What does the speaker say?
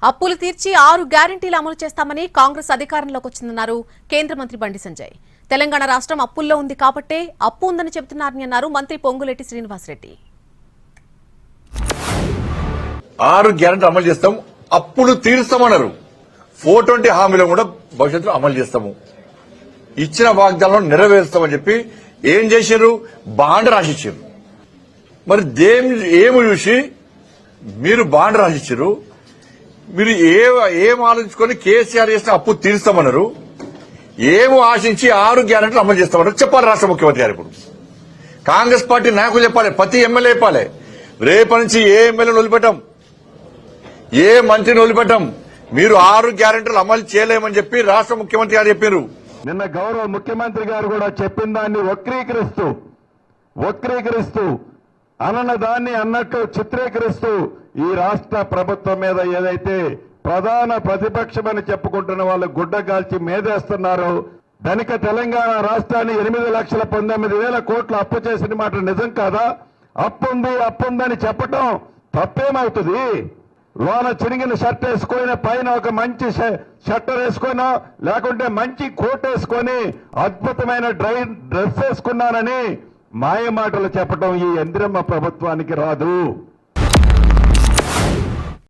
అప్పులు తీర్చి 6 గ్యారెంటీలు అమలు చేస్తామని కాంగ్రెస్ అధికారంలోకి వచ్చిందన్నారు కేంద్ర మంత్రి బండి సంజయ్. తెలంగాణ రాష్ట్రం అప్పుల్లో ఉంది కాబట్టే అప్పు ఉందని చెబుతున్నారని అన్నారు మంత్రి పొంగులేటి శ్రీనివాసరెడ్డి. 6 గ్యారెంటీలు అమలు చేస్తాం, అప్పులు తీరుస్తామన్నారు. 420 హామీలు కూడా భవిష్యత్తులో అమలు చేస్తాము, ఇచ్చిన వాగ్దానాలను నెరవేరుస్తామని చెప్పి ఏం చేశారు? బాండ్ రాసిచ్చారు. మరి ఏమి చూసి మీరు బాండ్ రాసిచ్చారు? మీరు ఏం ఆలోచించుకొని కేసీఆర్ చేసిన అప్పు తీరుస్తామన్నారు, ఏమో ఆశించి 6 గ్యారెంటీలు అమలు చేస్తామన్నారు చెప్పాలి రాష్ట్ర ముఖ్యమంత్రి గారు. ఇప్పుడు కాంగ్రెస్ పార్టీ నాయకులు చెప్పాలి, ప్రతి ఎమ్మెల్యే చెప్పాలి. రేపటి నుంచి ఏ ఎమ్మెల్యేను వదిలిపెట్టాం, ఏ మంత్రిని వదిలిపెట్టాం. మీరు 6 గ్యారెంటీలు అమలు చేయలేమని చెప్పి రాష్ట్ర ముఖ్యమంత్రి గారు చెప్పారు. నిన్న గౌరవ ముఖ్యమంత్రి గారు కూడా చెప్పిన దాన్ని వక్రీకరిస్తూ అన్న దాన్ని అన్నట్టు చిత్రీకరిస్తూ ఈ రాష్ట్ర ప్రభుత్వం మీద ఏదైతే ప్రధాన ప్రతిపక్షమని చెప్పుకుంటున్న వాళ్ళు గుడ్డగాల్చి మేదేస్తున్నారో, ధనిక తెలంగాణ రాష్ట్రాన్ని 8,19,000 కోట్ల అప్పు చేసిన మాట నిజం కాదా? అప్పుందని చెప్పటం తప్పేమవుతుంది? లోన చిరిగిన షర్ట్ వేసుకొని పైన ఒక మంచి షట్టర్ వేసుకున్నా, లేకుంటే మంచి కోట్ వేసుకొని అద్భుతమైన డ్రెస్ వేసుకున్నానని మాయ మాటలు చెప్పడం ఈ ఇందిరమ్మ ప్రభుత్వానికి రాదు.